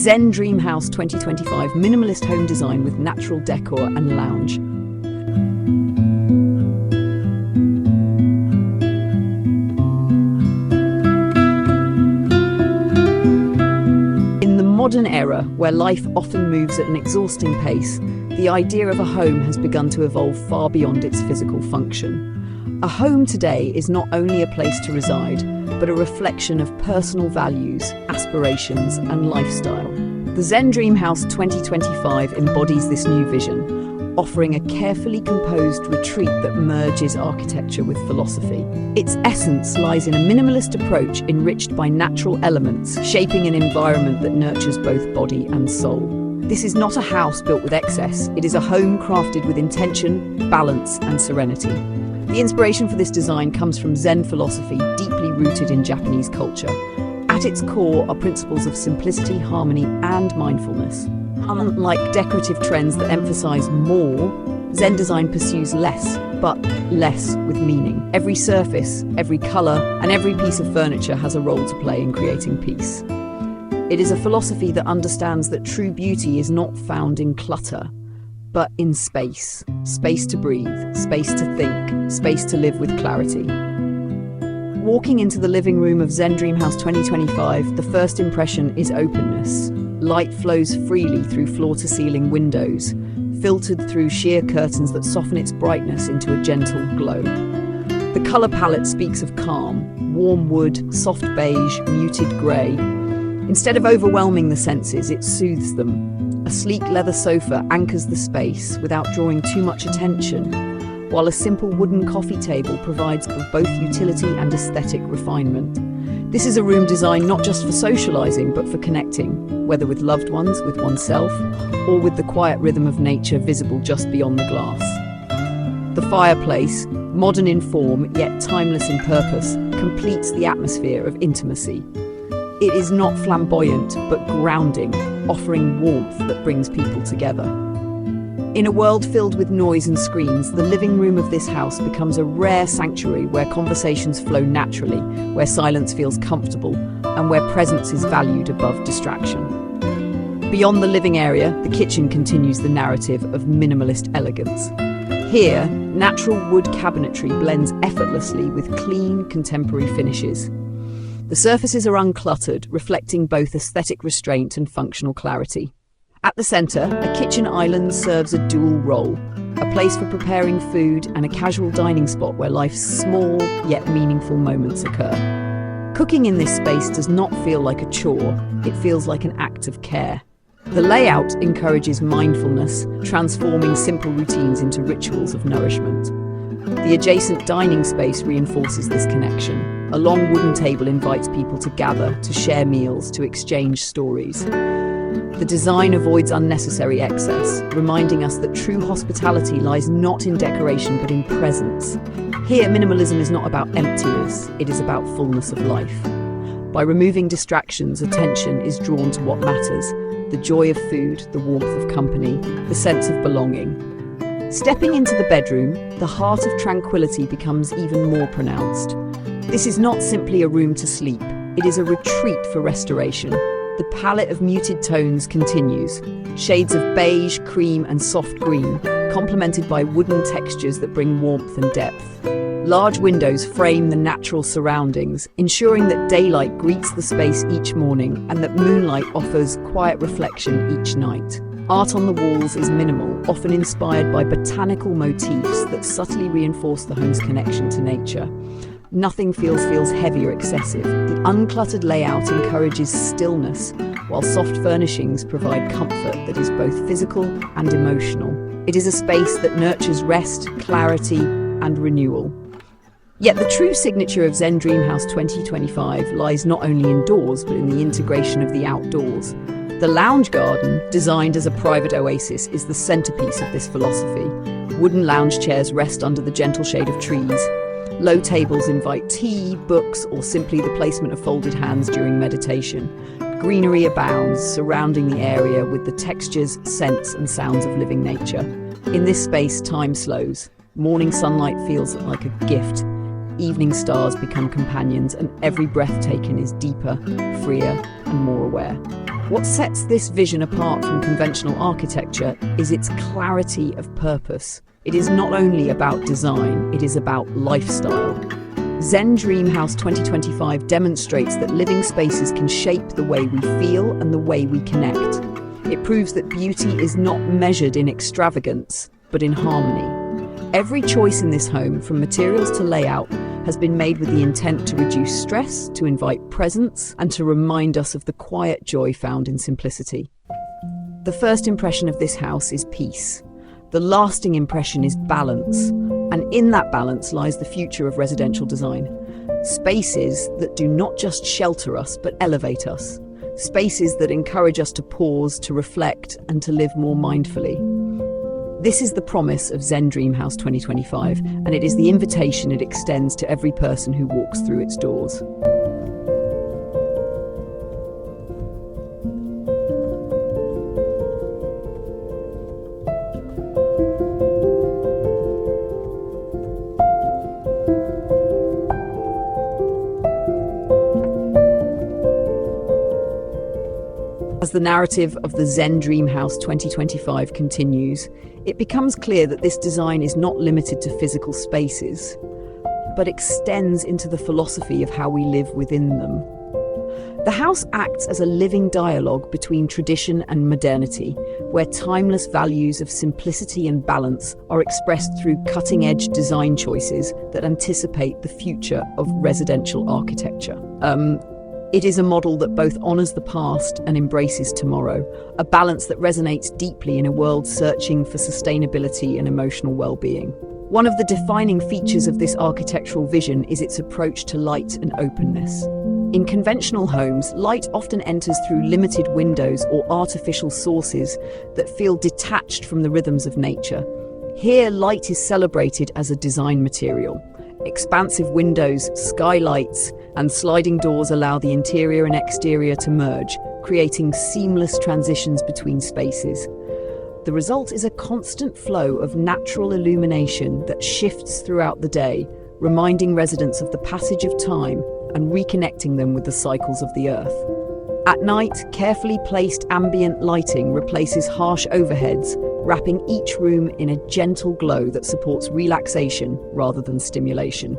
Zen Dream House 2025 minimalist home design with natural decor and lounge. In the modern era, where life often moves at an exhausting pace, the idea of a home has begun to evolve far beyond its physical function. A home today is not only a place to reside, but a reflection of personal values, aspirations, and lifestyle. The Zen Dream House 2025 embodies this new vision, offering a carefully composed retreat that merges architecture with philosophy. Its essence lies in a minimalist approach enriched by natural elements, shaping an environment that nurtures both body and soul. This is not a house built with excess, it is a home crafted with intention, balance, and serenity. The inspiration for this design comes from Zen philosophy, deeply rooted in Japanese culture. At its core are principles of simplicity, harmony, and mindfulness. Unlike decorative trends that emphasize more, Zen design pursues less, but less with meaning. Every surface, every color, and every piece of furniture has a role to play in creating peace. It is a philosophy that understands that true beauty is not found in clutter, but in space. Space to breathe, space to think, space to live with clarity. Walking into the living room of Zen Dream House 2025, the first impression is openness. Light flows freely through floor-to-ceiling windows, filtered through sheer curtains that soften its brightness into a gentle glow. The color palette speaks of calm, warm wood, soft beige, muted grey. Instead of overwhelming the senses, it soothes them. A sleek leather sofa anchors the space without drawing too much attention, while a simple wooden coffee table provides for both utility and aesthetic refinement. This is a room designed not just for socializing, but for connecting, whether with loved ones, with oneself, or with the quiet rhythm of nature visible just beyond the glass. The fireplace, modern in form yet timeless in purpose, completes the atmosphere of intimacy. It is not flamboyant, but grounding, offering warmth that brings people together. In a world filled with noise and screens, the living room of this house becomes a rare sanctuary where conversations flow naturally, where silence feels comfortable, and where presence is valued above distraction. Beyond the living area, the kitchen continues the narrative of minimalist elegance. Here, natural wood cabinetry blends effortlessly with clean, contemporary finishes. The surfaces are uncluttered, reflecting both aesthetic restraint and functional clarity. At the centre, a kitchen island serves a dual role, a place for preparing food and a casual dining spot where life's small yet meaningful moments occur. Cooking in this space does not feel like a chore, it feels like an act of care. The layout encourages mindfulness, transforming simple routines into rituals of nourishment. The adjacent dining space reinforces this connection. A long wooden table invites people to gather, to share meals, to exchange stories. The design avoids unnecessary excess, reminding us that true hospitality lies not in decoration but in presence. Here, minimalism is not about emptiness, it is about fullness of life. By removing distractions, attention is drawn to what matters: the joy of food, the warmth of company, the sense of belonging. Stepping into the bedroom, the heart of tranquility becomes even more pronounced. This is not simply a room to sleep, it is a retreat for restoration. The palette of muted tones continues, shades of beige, cream, and soft green, complemented by wooden textures that bring warmth and depth. Large windows frame the natural surroundings, ensuring that daylight greets the space each morning and that moonlight offers quiet reflection each night. Art on the walls is minimal, often inspired by botanical motifs that subtly reinforce the home's connection to nature. Nothing feels heavy or excessive. The uncluttered layout encourages stillness, while soft furnishings provide comfort that is both physical and emotional. It is a space that nurtures rest, clarity, and renewal. Yet the true signature of Zen Dream House 2025 lies not only indoors, but in the integration of the outdoors. The lounge garden, designed as a private oasis, is the centerpiece of this philosophy. Wooden lounge chairs rest under the gentle shade of trees. Low tables invite tea, books, or simply the placement of folded hands during meditation. Greenery abounds, surrounding the area with the textures, scents, and sounds of living nature. In this space, time slows. Morning sunlight feels like a gift. Evening stars become companions, and every breath taken is deeper, freer, and more aware. What sets this vision apart from conventional architecture is its clarity of purpose. It is not only about design, it is about lifestyle. Zen Dream House 2025 demonstrates that living spaces can shape the way we feel and the way we connect. It proves that beauty is not measured in extravagance, but in harmony. Every choice in this home, from materials to layout, has been made with the intent to reduce stress, to invite presence, and to remind us of the quiet joy found in simplicity. The first impression of this house is peace. The lasting impression is balance, and in that balance lies the future of residential design. Spaces that do not just shelter us, but elevate us. Spaces that encourage us to pause, to reflect, and to live more mindfully. This is the promise of Zen Dream House 2025, and it is the invitation it extends to every person who walks through its doors. As the narrative of the Zen Dream House 2025 continues, it becomes clear that this design is not limited to physical spaces, but extends into the philosophy of how we live within them. The house acts as a living dialogue between tradition and modernity, where timeless values of simplicity and balance are expressed through cutting-edge design choices that anticipate the future of residential architecture. It is a model that both honors the past and embraces tomorrow, a balance that resonates deeply in a world searching for sustainability and emotional well-being. One of the defining features of this architectural vision is its approach to light and openness. In conventional homes, light often enters through limited windows or artificial sources that feel detached from the rhythms of nature. Here, light is celebrated as a design material. Expansive windows, skylights, and sliding doors allow the interior and exterior to merge, creating seamless transitions between spaces. The result is a constant flow of natural illumination that shifts throughout the day, reminding residents of the passage of time and reconnecting them with the cycles of the earth. At night, carefully placed ambient lighting replaces harsh overheads, wrapping each room in a gentle glow that supports relaxation rather than stimulation.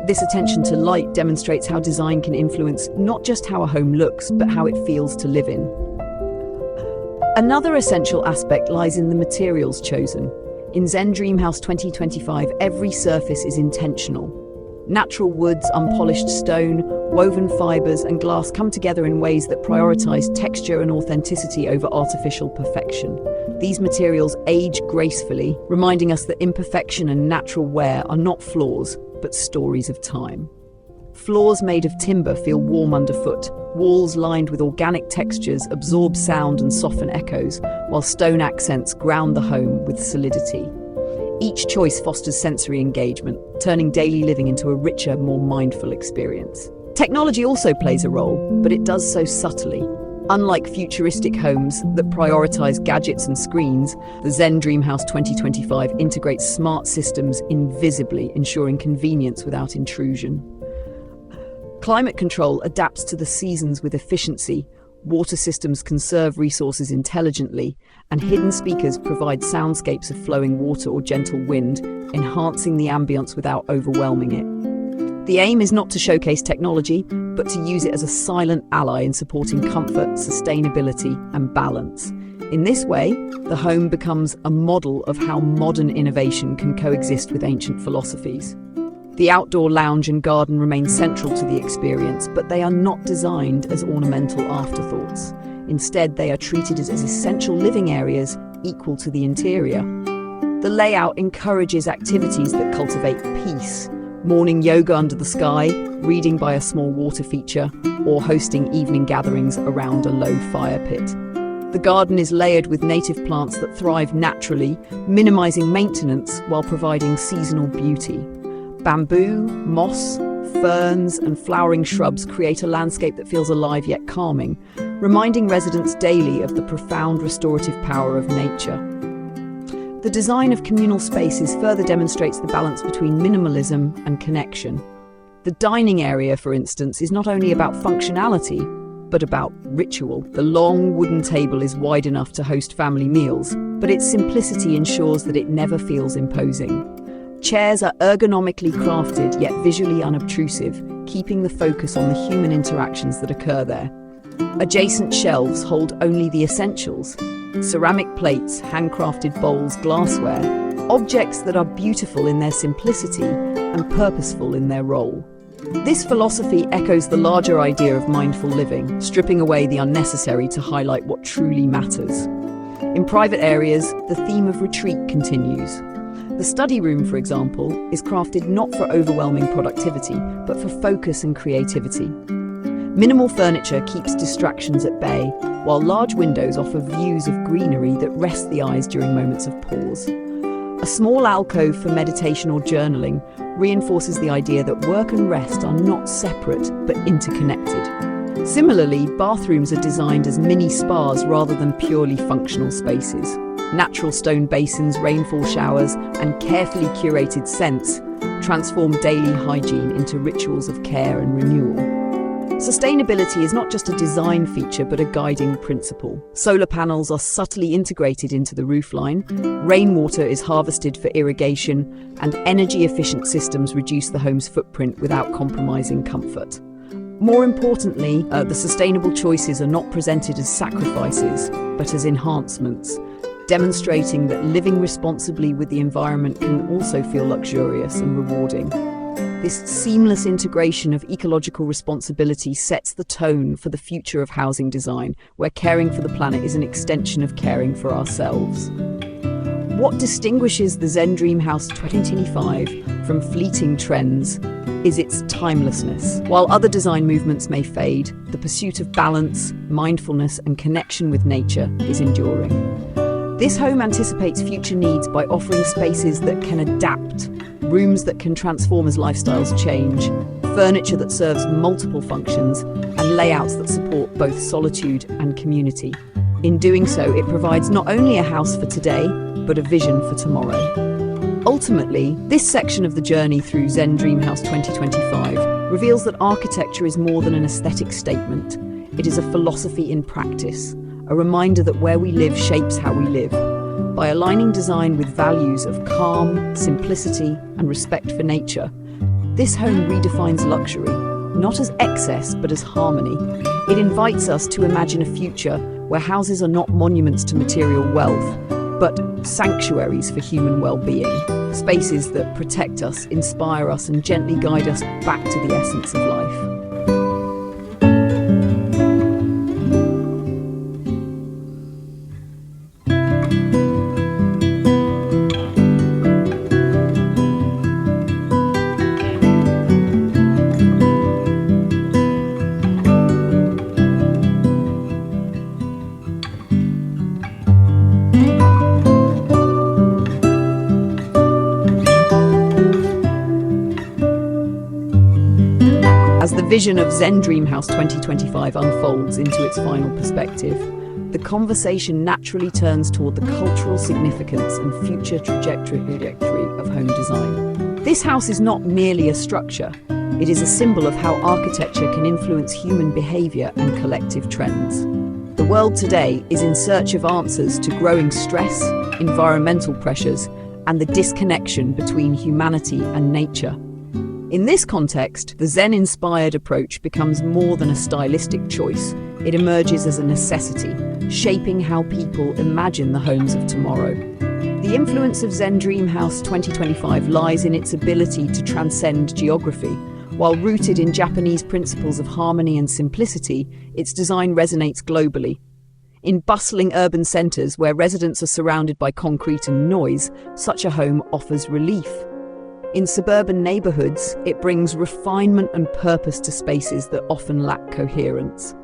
This attention to light demonstrates how design can influence not just how a home looks, but how it feels to live in. Another essential aspect lies in the materials chosen. In Zen Dream House 2025, every surface is intentional. Natural woods, unpolished stone, woven fibers, and glass come together in ways that prioritize texture and authenticity over artificial perfection. These materials age gracefully, reminding us that imperfection and natural wear are not flaws, but stories of time. Floors made of timber feel warm underfoot. Walls lined with organic textures absorb sound and soften echoes, while stone accents ground the home with solidity. Each choice fosters sensory engagement, turning daily living into a richer, more mindful experience. Technology also plays a role, but it does so subtly. Unlike futuristic homes that prioritize gadgets and screens, the Zen Dream House 2025 integrates smart systems invisibly, ensuring convenience without intrusion. Climate control adapts to the seasons with efficiency, water systems conserve resources intelligently, and hidden speakers provide soundscapes of flowing water or gentle wind, enhancing the ambience without overwhelming it. The aim is not to showcase technology, but to use it as a silent ally in supporting comfort, sustainability, and balance. In this way, the home becomes a model of how modern innovation can coexist with ancient philosophies. The outdoor lounge and garden remain central to the experience, but they are not designed as ornamental afterthoughts. Instead, they are treated as essential living areas equal to the interior. The layout encourages activities that cultivate peace: morning yoga under the sky, reading by a small water feature, or hosting evening gatherings around a low fire pit. The garden is layered with native plants that thrive naturally, minimizing maintenance while providing seasonal beauty. Bamboo, moss, ferns, and flowering shrubs create a landscape that feels alive yet calming, reminding residents daily of the profound restorative power of nature. The design of communal spaces further demonstrates the balance between minimalism and connection. The dining area, for instance, is not only about functionality, but about ritual. The long wooden table is wide enough to host family meals, but its simplicity ensures that it never feels imposing. Chairs are ergonomically crafted yet visually unobtrusive, keeping the focus on the human interactions that occur there. Adjacent shelves hold only the essentials: ceramic plates, handcrafted bowls, glassware, objects that are beautiful in their simplicity and purposeful in their role. This philosophy echoes the larger idea of mindful living, stripping away the unnecessary to highlight what truly matters. In private areas, the theme of retreat continues. The study room, for example, is crafted not for overwhelming productivity, but for focus and creativity. Minimal furniture keeps distractions at bay, while large windows offer views of greenery that rest the eyes during moments of pause. A small alcove for meditation or journaling reinforces the idea that work and rest are not separate, but interconnected. Similarly, bathrooms are designed as mini spas rather than purely functional spaces. Natural stone basins, rainfall showers, and carefully curated scents transform daily hygiene into rituals of care and renewal. Sustainability is not just a design feature, but a guiding principle. Solar panels are subtly integrated into the roofline, rainwater is harvested for irrigation, and energy-efficient systems reduce the home's footprint without compromising comfort. More importantly, the sustainable choices are not presented as sacrifices, but as enhancements, demonstrating that living responsibly with the environment can also feel luxurious and rewarding. This seamless integration of ecological responsibility sets the tone for the future of housing design, where caring for the planet is an extension of caring for ourselves. What distinguishes the Zen Dream House 2025 from fleeting trends is its timelessness. While other design movements may fade, the pursuit of balance, mindfulness, and connection with nature is enduring. This home anticipates future needs by offering spaces that can adapt, rooms that can transform as lifestyles change, furniture that serves multiple functions, and layouts that support both solitude and community. In doing so, it provides not only a house for today, but a vision for tomorrow. Ultimately, this section of the journey through Zen Dream House 2025 reveals that architecture is more than an aesthetic statement. It is a philosophy in practice, a reminder that where we live shapes how we live. By aligning design with values of calm, simplicity, and respect for nature, this home redefines luxury, not as excess, but as harmony. It invites us to imagine a future where houses are not monuments to material wealth, but sanctuaries for human well-being, spaces that protect us, inspire us, and gently guide us back to the essence of life. As the vision of Zen Dream House 2025 unfolds into its final perspective, the conversation naturally turns toward the cultural significance and future trajectory of home design. This house is not merely a structure, it is a symbol of how architecture can influence human behavior and collective trends. The world today is in search of answers to growing stress, environmental pressures, and the disconnection between humanity and nature. In this context, the Zen-inspired approach becomes more than a stylistic choice. It emerges as a necessity, shaping how people imagine the homes of tomorrow. The influence of Zen Dream House 2025 lies in its ability to transcend geography. While rooted in Japanese principles of harmony and simplicity, its design resonates globally. In bustling urban centres where residents are surrounded by concrete and noise, such a home offers relief. In suburban neighbourhoods, it brings refinement and purpose to spaces that often lack coherence.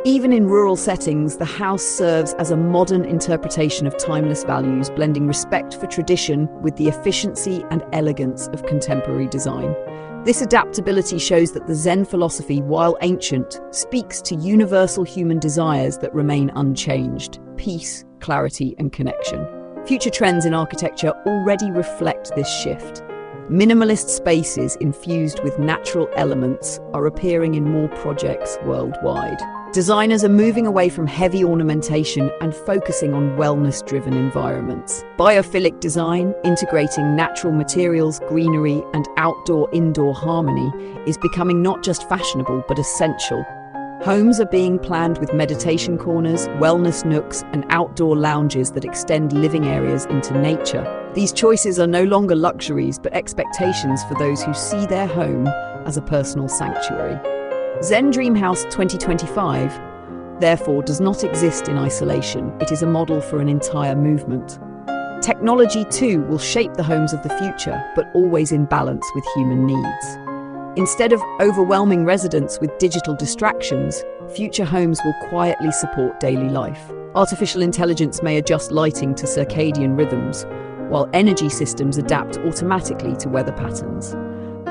Even in rural settings, the house serves as a modern interpretation of timeless values, blending respect for tradition with the efficiency and elegance of contemporary design. This adaptability shows that the Zen philosophy, while ancient, speaks to universal human desires that remain unchanged: peace, clarity, and connection. Future trends in architecture already reflect this shift. Minimalist spaces infused with natural elements are appearing in more projects worldwide. Designers are moving away from heavy ornamentation and focusing on wellness-driven environments. Biophilic design, integrating natural materials, greenery, and outdoor-indoor harmony, is becoming not just fashionable but essential. Homes are being planned with meditation corners, wellness nooks, and outdoor lounges that extend living areas into nature. These choices are no longer luxuries but expectations for those who see their home as a personal sanctuary. Zen Dream House 2025, therefore, does not exist in isolation. It is a model for an entire movement. Technology, too, will shape the homes of the future, but always in balance with human needs. Instead of overwhelming residents with digital distractions, future homes will quietly support daily life. Artificial intelligence may adjust lighting to circadian rhythms, while energy systems adapt automatically to weather patterns.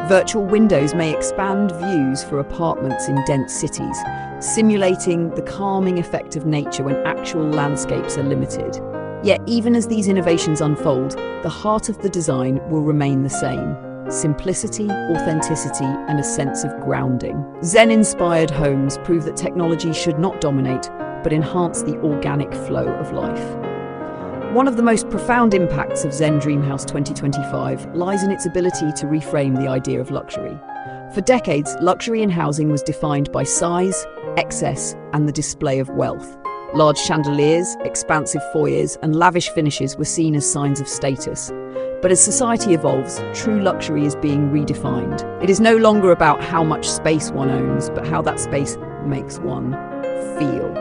Virtual windows may expand views for apartments in dense cities, simulating the calming effect of nature when actual landscapes are limited. Yet, even as these innovations unfold, the heart of the design will remain the same: simplicity, authenticity, and a sense of grounding. Zen-inspired homes prove that technology should not dominate, but enhance the organic flow of life. One of the most profound impacts of Zen Dream House 2025 lies in its ability to reframe the idea of luxury. For decades, luxury in housing was defined by size, excess, and the display of wealth. Large chandeliers, expansive foyers, and lavish finishes were seen as signs of status. But as society evolves, true luxury is being redefined. It is no longer about how much space one owns, but how that space makes one feel.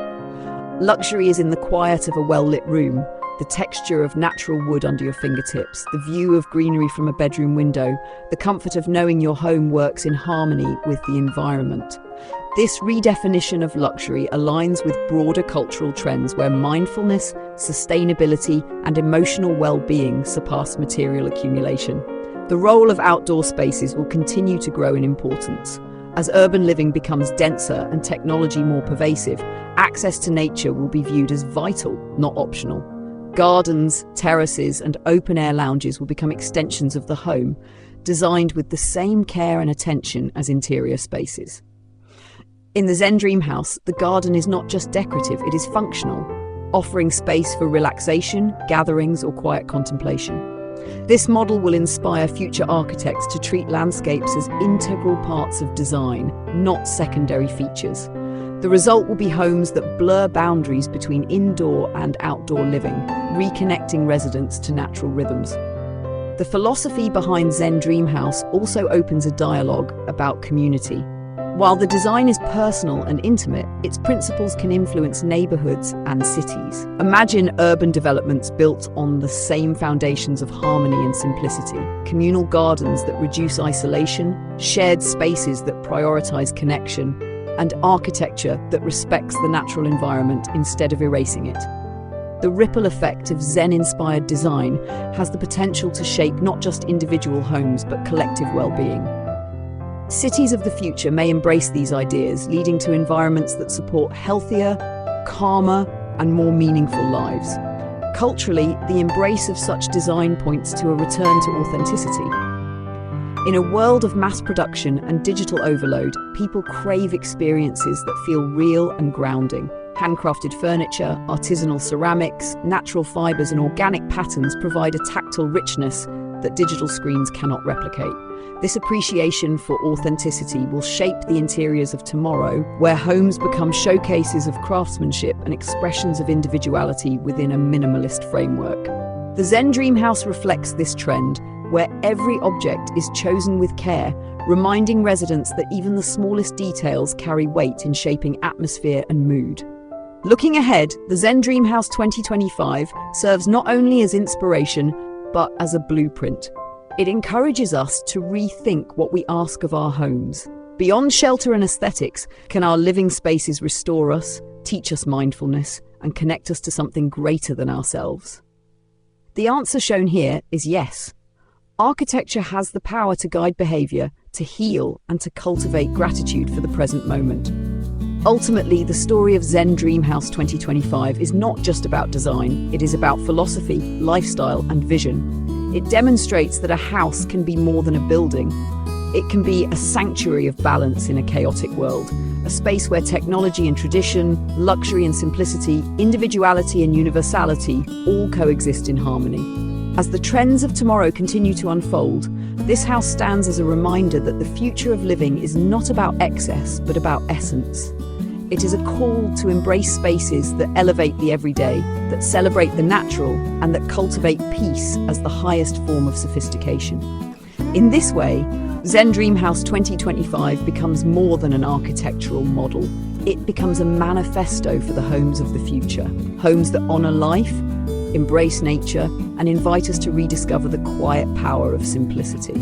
Luxury is in the quiet of a well-lit room, the texture of natural wood under your fingertips, the view of greenery from a bedroom window, the comfort of knowing your home works in harmony with the environment. This redefinition of luxury aligns with broader cultural trends where mindfulness, sustainability, and emotional well-being surpass material accumulation. The role of outdoor spaces will continue to grow in importance. As urban living becomes denser and technology more pervasive, access to nature will be viewed as vital, not optional. Gardens, terraces, and open-air lounges will become extensions of the home, designed with the same care and attention as interior spaces. In the Zen Dream House, the garden is not just decorative, it is functional, offering space for relaxation, gatherings, or quiet contemplation. This model will inspire future architects to treat landscapes as integral parts of design, not secondary features. The result will be homes that blur boundaries between indoor and outdoor living, reconnecting residents to natural rhythms. The philosophy behind Zen Dream House also opens a dialogue about community. While the design is personal and intimate, its principles can influence neighborhoods and cities. Imagine urban developments built on the same foundations of harmony and simplicity. Communal gardens that reduce isolation, shared spaces that prioritize connection, and architecture that respects the natural environment instead of erasing it. The ripple effect of Zen-inspired design has the potential to shape not just individual homes but collective well-being. Cities of the future may embrace these ideas, leading to environments that support healthier, calmer, and more meaningful lives. Culturally, the embrace of such design points to a return to authenticity. In a world of mass production and digital overload, people crave experiences that feel real and grounding. Handcrafted furniture, artisanal ceramics, natural fibers, and organic patterns provide a tactile richness that digital screens cannot replicate. This appreciation for authenticity will shape the interiors of tomorrow, where homes become showcases of craftsmanship and expressions of individuality within a minimalist framework. The Zen Dream House reflects this trend, where every object is chosen with care, reminding residents that even the smallest details carry weight in shaping atmosphere and mood. Looking ahead, the Zen Dream House 2025 serves not only as inspiration, but as a blueprint. It encourages us to rethink what we ask of our homes. Beyond shelter and aesthetics, can our living spaces restore us, teach us mindfulness, and connect us to something greater than ourselves? The answer shown here is yes. Architecture has the power to guide behavior, to heal, and to cultivate gratitude for the present moment. Ultimately, the story of Zen Dream House 2025 is not just about design, it is about philosophy, lifestyle, and vision. It demonstrates that a house can be more than a building. It can be a sanctuary of balance in a chaotic world, a space where technology and tradition, luxury and simplicity, individuality and universality all coexist in harmony. As the trends of tomorrow continue to unfold, this house stands as a reminder that the future of living is not about excess, but about essence. It is a call to embrace spaces that elevate the everyday, that celebrate the natural, and that cultivate peace as the highest form of sophistication. In this way, Zen Dream House 2025 becomes more than an architectural model. It becomes a manifesto for the homes of the future. Homes that honor life, embrace nature, and invite us to rediscover the quiet power of simplicity.